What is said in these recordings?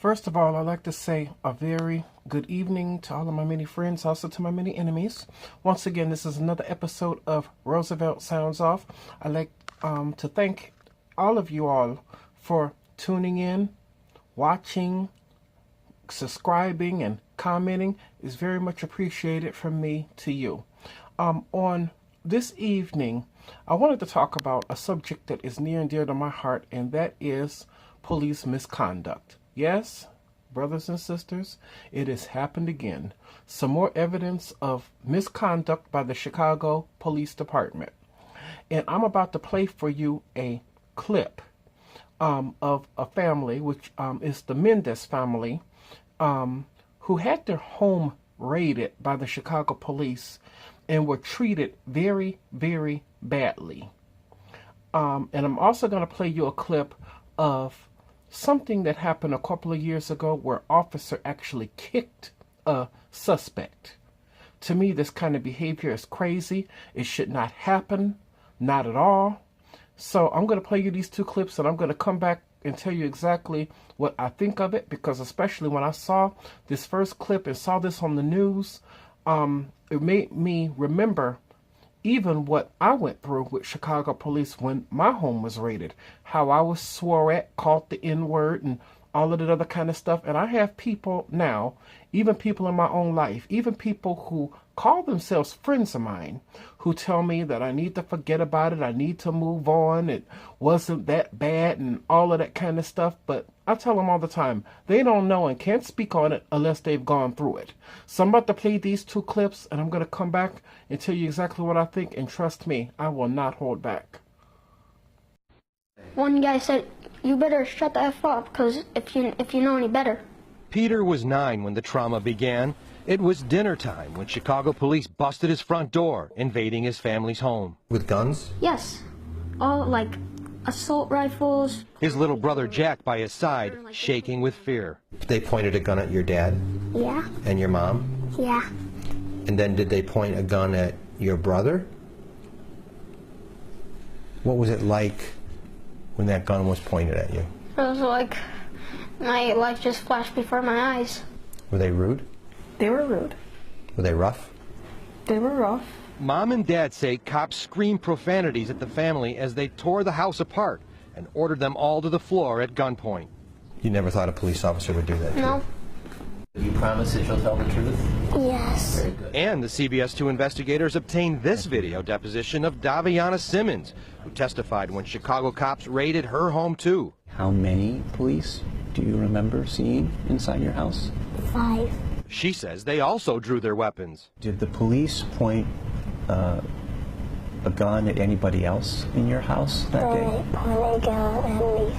First of all, I'd like to say a very good evening to all of my many friends, also to my many enemies. Once again, this is another episode of Roosevelt Sounds Off. I'd like to thank all of you all for tuning in, watching, subscribing, and commenting. Is very much appreciated from me to you. On this evening, I wanted to talk about a subject that is near and dear to my heart, and that is police misconduct. Yes, brothers and sisters, it has happened again. Some more evidence of misconduct by the Chicago Police Department. And I'm about to play for you a clip of a family, which is the Mendez family, who had their home raided by the Chicago police and were treated very, very badly. And I'm also going to play you a clip of something that happened a couple of years ago where an officer actually kicked a suspect. To me, this kind of behavior is crazy. It should not happen. Not at all. So I'm going to play you these two clips, and I'm going to come back and tell you exactly what I think of it, because especially when I saw this first clip and saw this on the news, it made me remember even what I went through with Chicago police when my home was raided, how I was swore at, called the N-word, and all of that other kind of stuff. And I have people now, even people in my own life, even people who call themselves friends of mine, who tell me that I need to forget about it, I need to move on, it wasn't that bad, and all of that kind of stuff. But I tell them all the time, they don't know and can't speak on it unless they've gone through it. So I'm about to play these two clips, and I'm going to come back and tell you exactly what I think, and trust me, I will not hold back. One guy said, "You better shut the F up, because if you know any better." Peter was 9 when the trauma began. It was dinner time when Chicago police busted his front door, invading his family's home. With guns? Yes. All, like, assault rifles. His little brother Jack by his side, shaking with fear. They pointed a gun at your dad? Yeah. And your mom? Yeah. And then did they point a gun at your brother? What was it like when that gun was pointed at you? It was like my life just flashed before my eyes. Were they rude? They were rude. Were they rough? They were rough. Mom and Dad say cops screamed profanities at the family as they tore the house apart and ordered them all to the floor at gunpoint. You never thought a police officer would do that to No. you? You promise that you'll tell the truth? Yes. Very good. And the CBS 2 investigators obtained this video deposition of Daviana Simmons, who testified when Chicago cops raided her home too. How many police do you remember seeing inside your house? 5. She says they also drew their weapons. Did the police point a gun at anybody else in your house that day? Point a gun at me.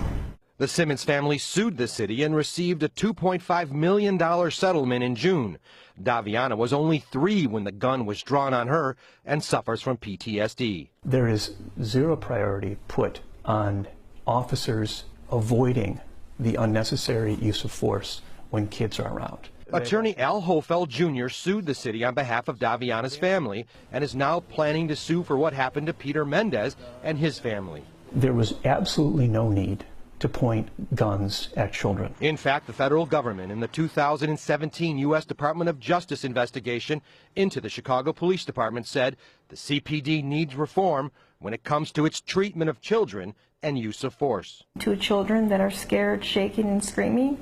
The Simmons family sued the city and received a $2.5 million settlement in June. Daviana was only 3 when the gun was drawn on her and suffers from PTSD. There is zero priority put on officers avoiding the unnecessary use of force when kids are around. Attorney Al Hofeld Jr. sued the city on behalf of Daviana's family and is now planning to sue for what happened to Peter Mendez and his family. There was absolutely no need to point guns at children. In fact, the federal government in the 2017 U.S. Department of Justice investigation into the Chicago Police Department said the CPD needs reform when it comes to its treatment of children and use of force. To children that are scared, shaking, and screaming,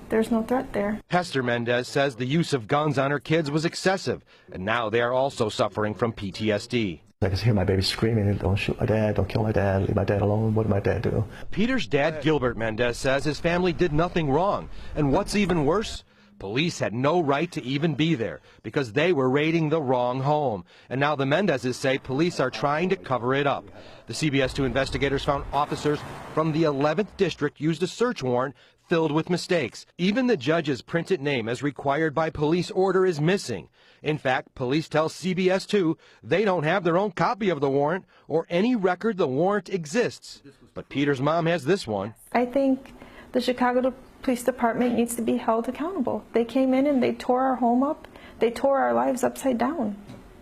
there's no threat there. Hester Mendez says the use of guns on her kids was excessive, and now they are also suffering from PTSD. I can hear my baby screaming, "Don't shoot my dad, don't kill my dad, leave my dad alone. What did my dad do?" Peter's dad, Gilbert Mendez, says his family did nothing wrong. And what's even worse, police had no right to even be there because they were raiding the wrong home. And now the Mendezes say police are trying to cover it up. The CBS 2 investigators found officers from the 11th district used a search warrant filled with mistakes. Even the judge's printed name as required by police order is missing. In fact, police tell CBS 2 they don't have their own copy of the warrant or any record the warrant exists. But Peter's mom has this one. I think the Chicago Police Department needs to be held accountable. They came in and they tore our home up. They tore our lives upside down.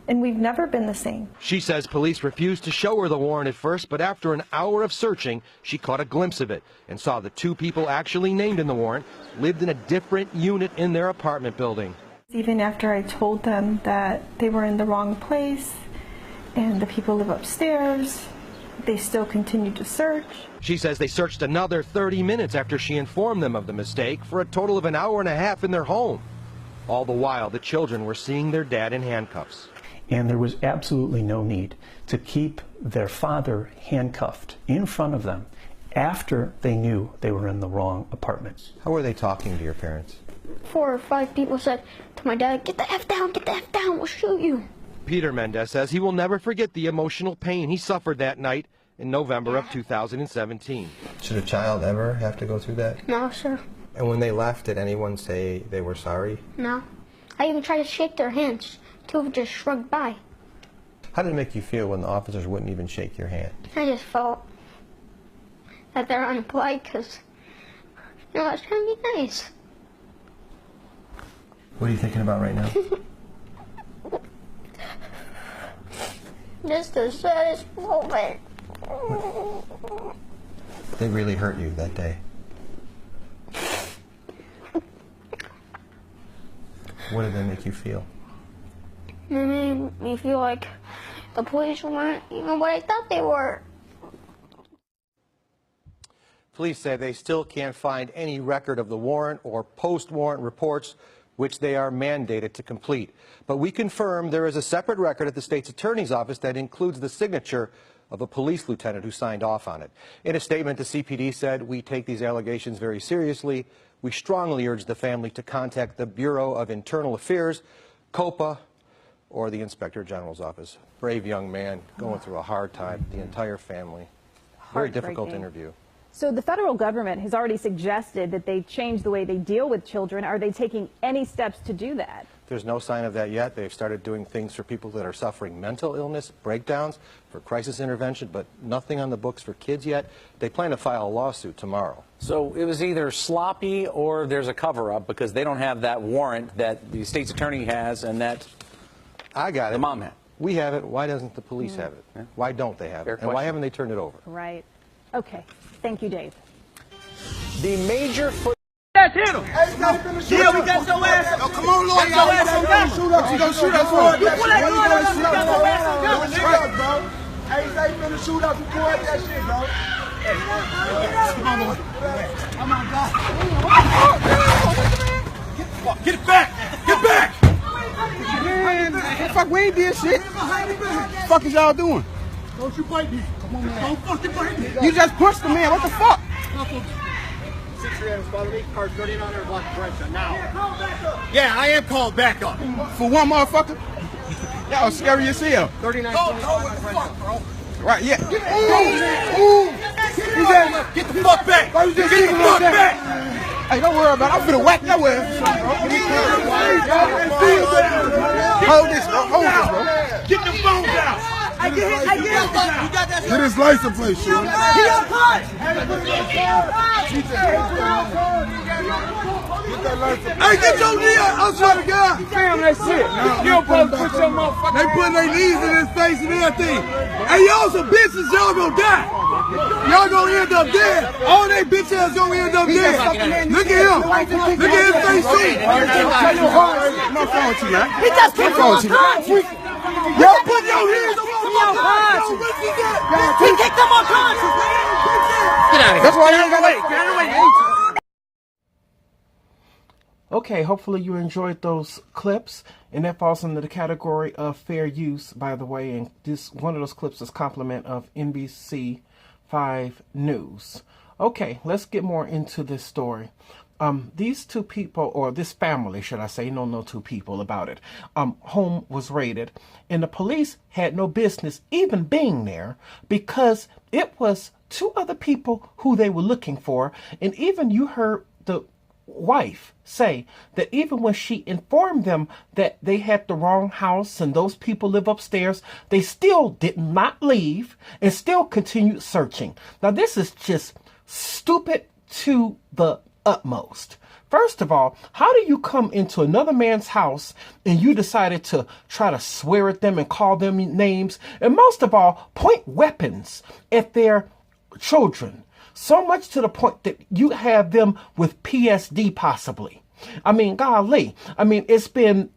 and we've never been the same. She says police refused to show her the warrant at first, but after an hour of searching, she caught a glimpse of it and saw the two people actually named in the warrant lived in a different unit in their apartment building. Even after I told them that they were in the wrong place and the people live upstairs, they still continued to search. She says they searched another 30 minutes after she informed them of the mistake for a total of an hour and a half in their home. All the while, the children were seeing their dad in handcuffs. And there was absolutely no need to keep their father handcuffed in front of them after they knew they were in the wrong apartments. How were they talking to your parents? 4 or 5 people said to my dad, "Get the F down, get the F down, we'll shoot you." Peter Mendez says he will never forget the emotional pain he suffered that night in November of 2017. Should a child ever have to go through that? No, sir. And when they left, did anyone say they were sorry? No. I even tried to shake their hands. 2 of them just shrugged by. How did it make you feel when the officers wouldn't even shake your hand? I just felt that they're unpolite because, I was trying to be nice. What are you thinking about right now? This is the saddest moment. They really hurt you that day. What did they make you feel? It made me feel like the police weren't even what I thought they were. Police say they still can't find any record of the warrant or post-warrant reports which they are mandated to complete. But we confirm there is a separate record at the state's attorney's office that includes the signature of a police lieutenant who signed off on it. In a statement, the CPD said, "We take these allegations very seriously. We strongly urge the family to contact the Bureau of Internal Affairs, COPA, or the Inspector General's office." Brave young man going through a hard time, the entire family. Very difficult interview. So the federal government has already suggested that they change the way they deal with children. Are they taking any steps to do that? There's no sign of that yet. They've started doing things for people that are suffering mental illness, breakdowns, for crisis intervention, but nothing on the books for kids yet. They plan to file a lawsuit tomorrow. So it was either sloppy or there's a cover-up because they don't have that warrant that the state's attorney has and that I got it. the mom had. We have it. Why doesn't the police have it? Yeah. Why don't they have Fair it? And why question. haven't they turned it over? Right. Okay. Thank you, Dave. The major foot. Yeah, we got your ass. Yo, come on, Lord. Got your ass on camera. Shoot us. You gonna shoot us for it? You pull that gun on us. You got your ass on camera, nigga. Bro. Hey, say finna shoot us. You pull up that shit, bro. Come on, Lord. Oh, my God. Get it back. Get back. Man, fuck, we ain't did shit. What the fuck is y'all doing? Don't you bite me. Come on, man. Don't fucking bite me. You just pushed the man. What the fuck? 6-3 items follow me. Cars 39 are blocked right now. Yeah, I am called back up. For one motherfucker? Y'all scary as hell. 39 bro. Right, yeah. Get the fuck back. Get the fuck back. Hey, don't worry about it. I'm finna whack your ass. Hold this, bro. Hold this, bro. Get the phones out. I get Get his license plate, shit. He on punch. Hey, get your knee up. I swear to God. Damn that shit. You don't supposed to put your motherfucker. They putting their knees in his face and everything. Hey, y'all some bitches. Y'all gonna die. Y'all gonna end up dead. All they bitch ass gonna end up dead. Look at him. Look at his face. No phone with you, man. He just kicked him on punch. Y'all put your hands on my punch. He kicked him on punch. Get out of here. That's why I ain't got Get out of the way. Okay, hopefully you enjoyed those clips, and that falls under the category of fair use, by the way, and this one of those clips is compliment of NBC 5 News. Okay, let's get more into this story. These two people, or this family, should I say, no two people about it, home was raided, and the police had no business even being there because it was 2 other people who they were looking for, and even you heard the wife say that even when she informed them that they had the wrong house and those people live upstairs, they still did not leave and still continued searching. Now, this is just stupid to the utmost. First of all, how do you come into another man's house and you decided to try to swear at them and call them names? And most of all, point weapons at their children. So much to the point that you have them with PSD possibly. I mean, golly. I mean, it's been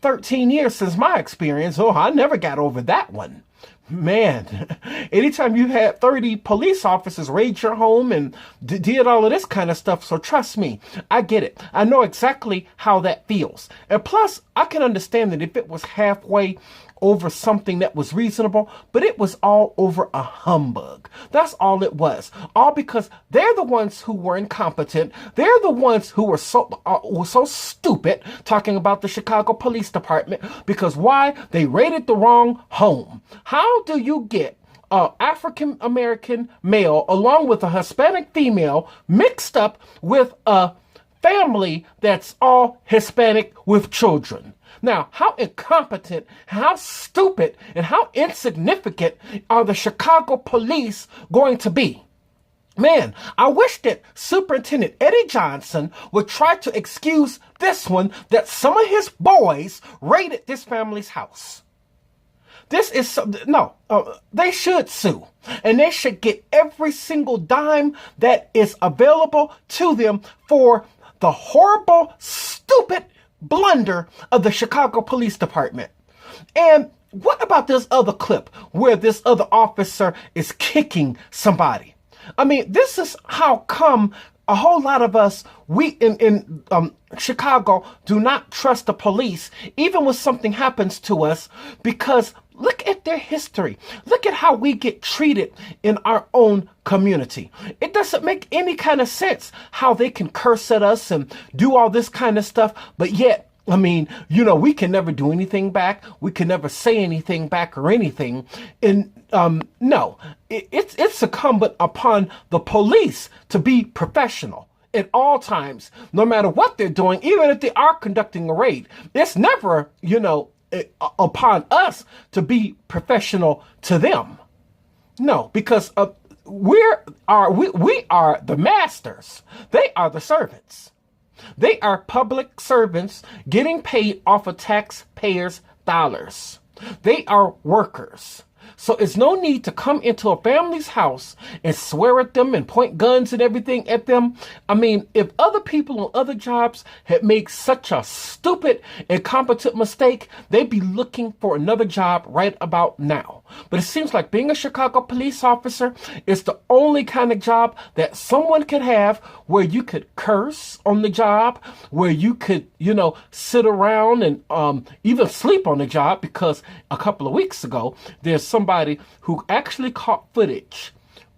13 years since my experience. Oh, I never got over that one. Man, anytime you had 30 police officers raid your home and did all of this kind of stuff. So trust me, I get it. I know exactly how that feels. And plus, I can understand that if it was halfway over something that was reasonable, but it was all over a humbug. That's all it was. All because they're the ones who were incompetent. They're the ones who were so stupid talking about the Chicago Police Department because why? They raided the wrong home. How do you get an African American male along with a Hispanic female mixed up with a family that's all Hispanic with children? Now, how incompetent, how stupid, and how insignificant are the Chicago police going to be? Man, I wish that Superintendent Eddie Johnson would try to excuse this one that some of his boys raided this family's house. This is, they should sue. And they should get every single dime that is available to them for the horrible, stupid blunder of the Chicago Police Department. And what about this other clip where this other officer is kicking somebody? I mean, this is how come a whole lot of us, we in Chicago do not trust the police, even when something happens to us, because look at their history. Look at how we get treated in our own community. It doesn't make any kind of sense how they can curse at us and do all this kind of stuff, but yet, I mean, we can never do anything back. We can never say anything back or anything. And no, it's incumbent upon the police to be professional at all times, no matter what they're doing, even if they are conducting a raid. It's never, upon us to be professional to them. No, because we are the masters. They are the servants. They are public servants getting paid off of taxpayers' dollars. They are workers. So it's no need to come into a family's house and swear at them and point guns and everything at them. I mean, if other people on other jobs had made such a stupid, incompetent mistake, they'd be looking for another job right about now. But it seems like being a Chicago police officer is the only kind of job that someone could have where you could curse on the job, where you could, sit around and even sleep on the job, because a couple of weeks ago, there's somebody who actually caught footage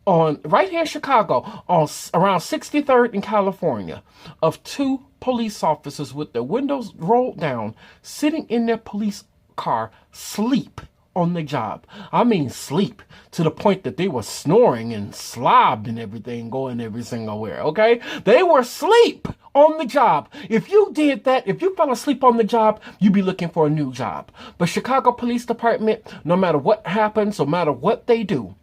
on right here in Chicago on around 63rd in California of two police officers with their windows rolled down, sitting in their police car, sleep on the job. I mean, sleep to the point that they were snoring and slobbed and everything going every single where. Okay, they were asleep on the job. If you did that, if you fell asleep on the job, you'd be looking for a new job. But Chicago Police Department, no matter what happens, no matter what they do,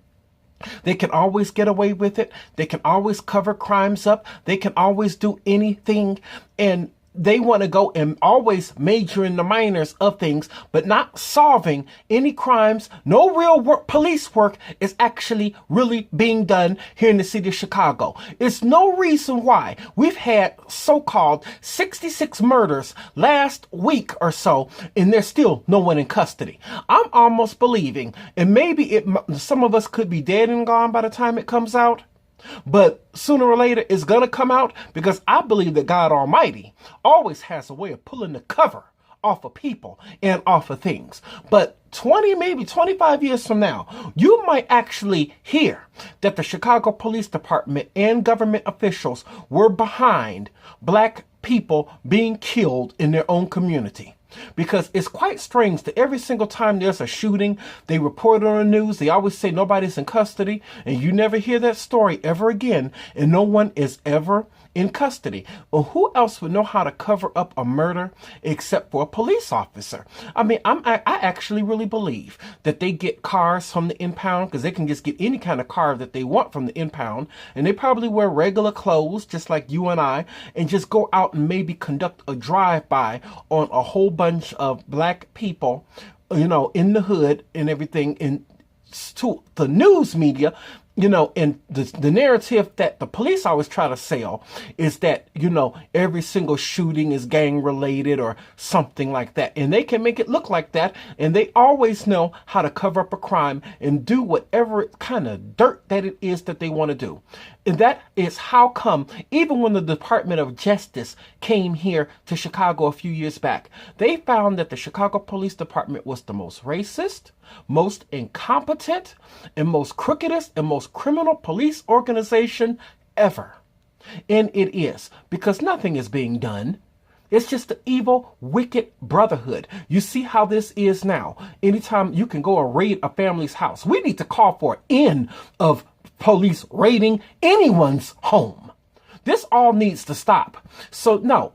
they can always get away with it. They can always cover crimes up. They can always do anything. And they want to go and always major in the minors of things, but not solving any crimes. No real police work is actually really being done here in the city of Chicago. It's no reason why we've had so-called 66 murders last week or so, and there's still no one in custody. I'm almost believing, and maybe some of us could be dead and gone by the time it comes out, but sooner or later it's going to come out, because I believe that God Almighty always has a way of pulling the cover off of people and off of things. But 20, maybe 25 years from now, you might actually hear that the Chicago Police Department and government officials were behind black people being killed in their own community. Because it's quite strange that every single time there's a shooting, they report it on the news. They always say nobody's in custody, and you never hear that story ever again, and no one is ever in custody. Well, who else would know how to cover up a murder except for a police officer? I mean, I actually really believe that they get cars from the impound, because they can just get any kind of car that they want from the impound, and they probably wear regular clothes just like you and I, and just go out and maybe conduct a drive-by on a whole bunch of black people, you know, in the hood and everything, and to the news media. You know, and the narrative that the police always try to sell is that, you know, every single shooting is gang related or something like that. And they can make it look like that. And they always know how to cover up a crime and do whatever kind of dirt that it is that they want to do. And that is how come, even when the Department of Justice came here to Chicago a few years back, they found that the Chicago Police Department was the most racist, most incompetent, and most crookedest and most criminal police organization ever. And it is, because nothing is being done. It's just the evil, wicked brotherhood. You see how this is now. Anytime you can go and raid a family's house, we need to call for an end of police raiding anyone's home. This all needs to stop. So no,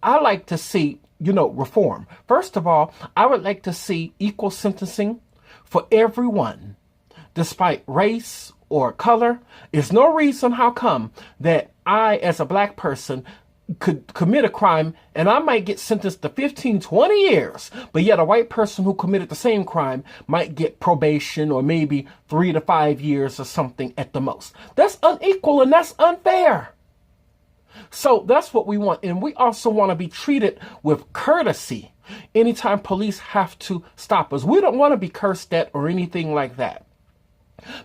I like to see, you know, reform. First of all, I would like to see equal sentencing for everyone, despite race or color. There's no reason how come that I, as a black person, could commit a crime and I might get sentenced to 15, 20 years, but yet a white person who committed the same crime might get probation or maybe 3 to 5 years or something at the most. That's unequal and that's unfair. So that's what we want. And we also want to be treated with courtesy anytime police have to stop us. We don't want to be cursed at or anything like that,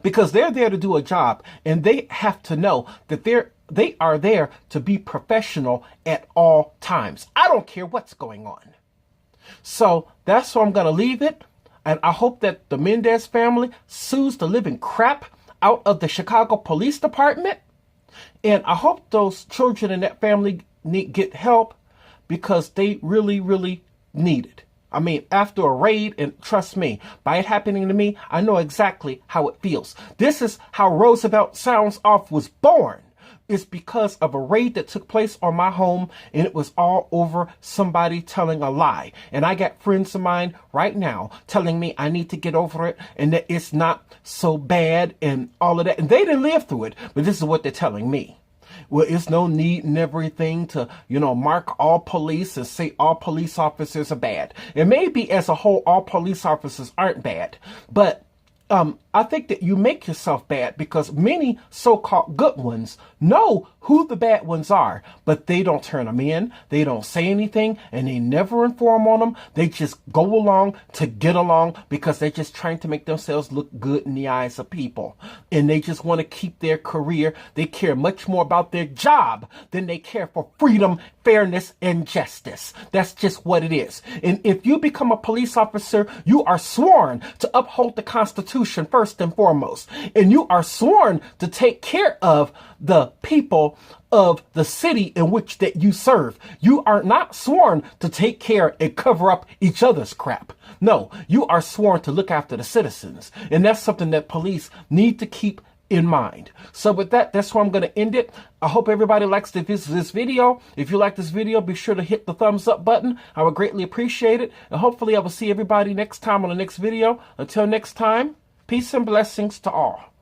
because they're there to do a job and they have to know that they are there to be professional at all times. I don't care what's going on. So that's where I'm going to leave it. And I hope that the Mendez family sues the living crap out of the Chicago Police Department. And I hope those children in that family get help, because they really, really need it. I mean, after a raid, and trust me, by it happening to me, I know exactly how it feels. This is how Roosevelt Sounds Off was born. It's because of a raid that took place on my home, and it was all over somebody telling a lie. And I got friends of mine right now telling me I need to get over it and that it's not so bad and all of that. And they didn't live through it, but this is what they're telling me. Well, it's no need and everything to, you know, mark all police and say all police officers are bad. And maybe as a whole, all police officers aren't bad, but I think that you make yourself bad, because many so-called good ones know who the bad ones are, but they don't turn them in. They don't say anything, and they never inform on them. They just go along to get along, because they're just trying to make themselves look good in the eyes of people. And they just want to keep their career. They care much more about their job than they care for freedom, fairness, and justice. That's just what it is. And if you become a police officer, you are sworn to uphold the Constitution first and foremost. And you are sworn to take care of the people of the city in which that you serve. You are not sworn to take care and cover up each other's crap. No, you are sworn to look after the citizens. And that's something that police need to keep in mind. So with that, that's where I'm going to end it. I hope everybody likes this video. If you like this video, be sure to hit the thumbs up button. I would greatly appreciate it. And hopefully I will see everybody next time on the next video. Until next time, peace and blessings to all.